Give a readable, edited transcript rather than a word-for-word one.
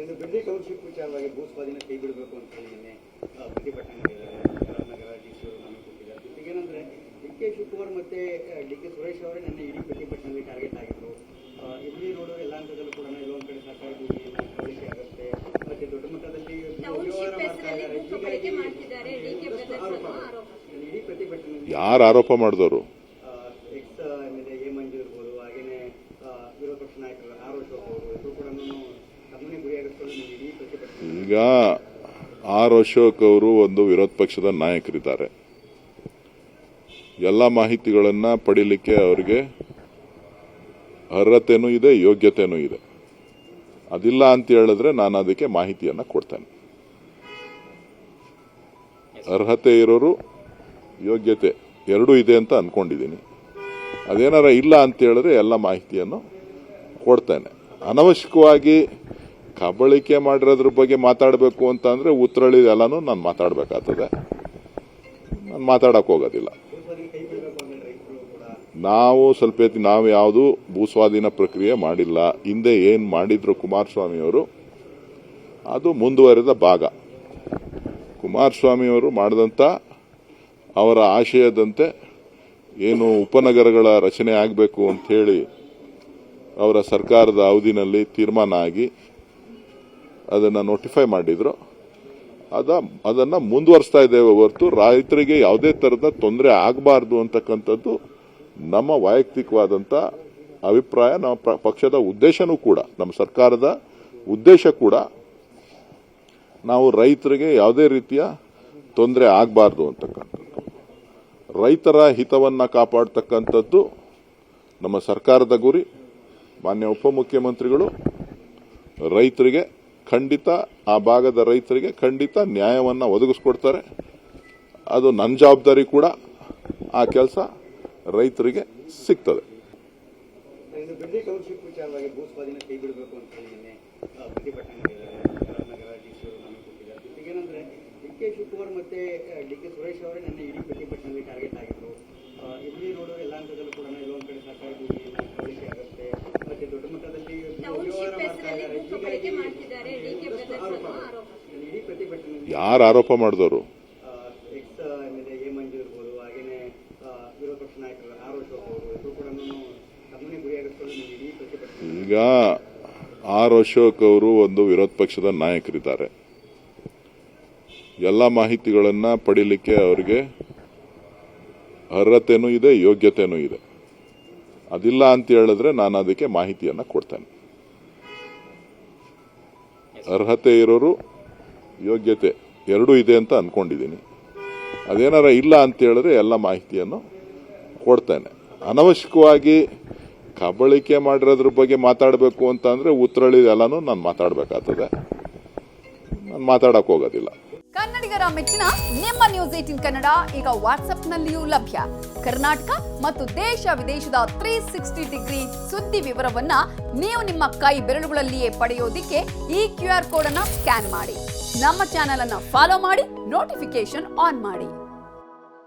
ಇದು ಬಿಡ್ದಿ ಟೌನ್ಶಿಪ್ ವಿಚಾರವಾಗಿ ಭೂ ಸ್ವಾಧೀನ ಕೈ ಬಿಡಬೇಕು ಅಂತ ಹೇಳಿ ನಿನ್ನೆ ಪ್ರತಿಭಟನೆ ಮಾಡಿದ್ದಾರೆ. ನಗರ ಡಿಸಿಯವರು ನಮಗೆ ಕೊಟ್ಟಿದ್ದಾರೆ. ಜೊತೆಗೆ ಏನಂದ್ರೆ ಡಿ.ಕೆ. ಶಿವಕುಮಾರ್ ಮತ್ತೆ ಡಿ.ಕೆ. ಸುರೇಶ್ ಅವರೇ ನಿನ್ನೆ ಇಡೀ ಪ್ರತಿಭಟನೆಯಲ್ಲಿ ಟಾರ್ಗೆಟ್ ಆಗಿದ್ರು. ಇಲ್ಲಿ ನೋಡೋ ಎಲ್ಲ ಹಂತದಲ್ಲೂ ಕೂಡ ಎಲ್ಲೊಂದು ಕಡೆ ಸರ್ಕಾರಿ ಭೂಮಿಯನ್ನು ಕಬಳಿಕೆ ಆಗುತ್ತೆ, ಮತ್ತೆ ದೊಡ್ಡ ಮಟ್ಟದಲ್ಲಿ ವ್ಯವಹಾರ ಮಾಡ್ತಾ ಇದ್ದಾರೆ. ಇಡೀ ಪ್ರತಿಭಟನೆ ಯಾರು ಆರೋಪ ಮಾಡಿದವರು? ಎಕ್ಸ್ ಎಮ್ಎಲ್ಎ ಎ ಮಂಜು ಇರ್ಬೋದು, ಹಾಗೇನೆ ವಿರೋಧ ಪಕ್ಷ ನಾಯಕರು ಆರ್ ಅಶೋಕ್ ಅವರು ಇವರು ಕೂಡ ತಮ್ಮನ್ನೇ ಗುರಿಯಾಗಿಸ್ಕೊಂಡು ಇಡೀ ಪ್ರತಿಭಟನೆ. ಈಗ ಆರ್ ಅಶೋಕ್ ಅವರು ಒಂದು ವಿರೋಧ ಪಕ್ಷದ ನಾಯಕರಿದ್ದಾರೆ. ಎಲ್ಲ ಮಾಹಿತಿಗಳನ್ನ ಪಡೀಲಿಕ್ಕೆ ಅವರಿಗೆ ಅರ್ಹತೆನೂ ಇದೆ, ಯೋಗ್ಯತೆನೂ ಇದೆ. ಅದಿಲ್ಲ ಅಂತ ಹೇಳಿದ್ರೆ ನಾನು ಅದಕ್ಕೆ ಮಾಹಿತಿಯನ್ನ ಕೊಡ್ತೇನೆ. ಅರ್ಹತೆ ಇರೋರು, ಯೋಗ್ಯತೆ ಎರಡೂ ಇದೆ ಅಂತ ಅನ್ಕೊಂಡಿದ್ದೀನಿ. ಅದೇನಾರ ಇಲ್ಲ ಅಂತ ಹೇಳಿದ್ರೆ ಎಲ್ಲ ಮಾಹಿತಿಯನ್ನು ಕೊಡ್ತೇನೆ. ಅನವಶ್ಯಕವಾಗಿ ಕಬಳಿಕೆ ಮಾಡಿರೋದ್ರ ಬಗ್ಗೆ ಮಾತಾಡಬೇಕು ಅಂತ ಅಂದ್ರೆ ಉತ್ತರಳಿ ಎಲ್ಲಾನು ನಾನು ಮಾತಾಡಬೇಕಾಗ್ತದೆ. ನಾನು ಮಾತಾಡಕ್ ಹೋಗೋದಿಲ್ಲ. ನಾವು ಯಾವುದು ಭೂಸ್ವಾಧೀನ ಪ್ರಕ್ರಿಯೆ ಮಾಡಿಲ್ಲ. ಹಿಂದೆ ಏನ್ ಮಾಡಿದ್ರು ಕುಮಾರಸ್ವಾಮಿ ಅವರು, ಅದು ಮುಂದುವರೆದ ಭಾಗ. ಕುಮಾರಸ್ವಾಮಿ ಅವರು ಮಾಡಿದಂತ ಅವರ ಆಶಯದಂತೆ ಏನು ಉಪನಗರಗಳ ರಚನೆ ಆಗಬೇಕು ಅಂತ ಹೇಳಿ ಅವರ ಸರ್ಕಾರದ ಅವಧಿನಲ್ಲಿ ತೀರ್ಮಾನ ಆಗಿ ಅದನ್ನ ನೋಟಿಫೈ ಮಾಡಿದ್ರು. ಅದನ್ನ ಮುಂದುವರಿಸ್ತಾ ಇದ್ದೇವೆ ಹೊರತು ರೈತರಿಗೆ ಯಾವುದೇ ತರದ ತೊಂದರೆ ಆಗಬಾರದು ಅಂತಕ್ಕಂಥದ್ದು ನಮ್ಮ ವೈಯಕ್ತಿಕವಾದಂತ ಅಭಿಪ್ರಾಯ. ನಮ್ಮ ಪಕ್ಷದ ಉದ್ದೇಶನೂ ಕೂಡ, ನಮ್ಮ ಸರ್ಕಾರದ ಉದ್ದೇಶ ಕೂಡ ನಾವು ರೈತರಿಗೆ ಯಾವುದೇ ರೀತಿಯ ತೊಂದರೆ ಆಗಬಾರದು ಅಂತಕ್ಕಂಥದ್ದು. ರೈತರ ಹಿತವನ್ನ ಕಾಪಾಡತಕ್ಕಂಥದ್ದು ನಮ್ಮ ಸರ್ಕಾರದ ಗುರಿ. ಮಾನ್ಯ ಉಪಮುಖ್ಯಮಂತ್ರಿಗಳು ರೈತರಿಗೆ ಖಂಡಿತ, ಆ ಭಾಗದ ರೈತರಿಗೆ ಖಂಡಿತ ನ್ಯಾಯವನ್ನ ಒದಗಿಸ್ಕೊಡ್ತಾರೆ. ಅದು ನನ್ನ ಜವಾಬ್ದಾರಿ ಕೂಡ. ಆ ಕೆಲಸ ರೈತರಿಗೆ ಸಿಗ್ತದೆ. ಬಿಡ್ದಿ ಟೌನ್ಶಿಪ್ ವಿಚಾರವಾಗಿ ಭೂ ಸ್ವಾಧೀನ ಕೈ ಬಿಡಬೇಕು ಅಂತ ಹೇಳಿ ನಿನ್ನೆ ಪ್ರತಿಭಟನೆ ಮಾಡಿದ್ದಾರೆ. ನಗರ ಡಿಸಿಯವರು ನಮಗೆ ಕೊಟ್ಟಿದ್ದಾರೆ. ಜೊತೆಗೆ ಏನಂದ್ರೆ ಡಿ.ಕೆ. ಶಿವಕುಮಾರ್ ಮತ್ತೆ ಡಿ.ಕೆ. ಸುರೇಶ್ ಅವರೇ ನಿನ್ನೆ ಇಡೀ ಪ್ರತಿಭಟನೆಯಲ್ಲಿ ಟಾರ್ಗೆಟ್ ಆಗಿದ್ರು. ಇಲ್ಲಿ ನೋಡೋ ಎಲ್ಲ ಹಂತದಲ್ಲೂ ಕೂಡ ಎಲ್ಲೊಂದು ಕಡೆ ಸರ್ಕಾರಿ ಭೂಮಿಯನ್ನು ಕಬಳಿಕೆ ಆಗುತ್ತೆ, ಮತ್ತೆ ದೊಡ್ಡ ಮಟ್ಟದಲ್ಲಿ ವ್ಯವಹಾರ ಮಾಡ್ತಾ ಇದ್ದಾರೆ. ಇಡೀ ಪ್ರತಿಭಟನೆ ಯಾರು ಆರೋಪ ಮಾಡಿದವರು? ಎಕ್ಸ್ ಎಮ್ಎಲ್ಎ ಎ ಮಂಜು ಇರ್ಬೋದು, ಹಾಗೇನೆ ವಿರೋಧ ಪಕ್ಷ ನಾಯಕರು ಆರ್ ಅಶೋಕ್ ಅವರು ಇವರು ಕೂಡ ತಮ್ಮನ್ನೇ ಗುರಿಯಾಗಿಸ್ಕೊಂಡು ಇಡೀ ಪ್ರತಿಭಟನೆ. ಈಗ ಆರ್ ಅಶೋಕ್ ಅವರು ಒಂದು ವಿರೋಧ ಪಕ್ಷದ ನಾಯಕರಿದ್ದಾರೆ. ಎಲ್ಲ ಮಾಹಿತಿಗಳನ್ನ ಪಡೀಲಿಕ್ಕೆ ಅವರಿಗೆ ಅರ್ಹತೆನೂ ಇದೆ, ಯೋಗ್ಯತೆನೂ ಇದೆ. ಅದಿಲ್ಲ ಅಂತ ಹೇಳಿದ್ರೆ ನಾನು ಅದಕ್ಕೆ ಮಾಹಿತಿಯನ್ನ ಕೊಡ್ತೇನೆ. ಅರ್ಹತೆ ಇರೋರು, ಯೋಗ್ಯತೆ ಎರಡೂ ಇದೆ ಅಂತ ಅನ್ಕೊಂಡಿದ್ದೀನಿ. ಅದೇನಾರ ಇಲ್ಲ ಅಂತ ಹೇಳಿದ್ರೆ ಎಲ್ಲ ಮಾಹಿತಿಯನ್ನು ಕೊಡ್ತೇನೆ. ಅನವಶ್ಯಕವಾಗಿ ಕಬಳಿಕೆ ಮಾಡಿರೋದ್ರ ಬಗ್ಗೆ ಮಾತಾಡಬೇಕು ಅಂತ ಅಂದ್ರೆ ಉತ್ತರಳಿ ಎಲ್ಲಾನು ನಾನು ಮಾತಾಡಬೇಕಾಗ್ತದೆ. ನಾನು ಮಾತಾಡಕ್ ಹೋಗೋದಿಲ್ಲ. ಕನ್ನಡಿಗರ ಮೆಚ್ಚಿನ ನಿಮ್ಮ ನ್ಯೂಸ್ 18 ಕನ್ನಡ ಈಗ ವಾಟ್ಸ್ಆಪ್ನಲ್ಲಿಯೂ ಲಭ್ಯ. ಕರ್ನಾಟಕ ಮತ್ತು ದೇಶ ವಿದೇಶದ 360 ಡಿಗ್ರಿ ಸುದ್ದಿ ವಿವರವನ್ನ ನೀವು ನಿಮ್ಮ ಕೈ ಬೆರಳುಗಳಲ್ಲಿಯೇ ಪಡೆಯೋದಿಕ್ಕೆ ಈ QR ಕೋಡ್ ಅನ್ನ ಸ್ಕ್ಯಾನ್ ಮಾಡಿ. ನಮ್ಮ ಚಾನೆಲ್ ಅನ್ನ ಫಾಲೋ ಮಾಡಿ, ನೋಟಿಫಿಕೇಶನ್ ಆನ್ ಮಾಡಿ.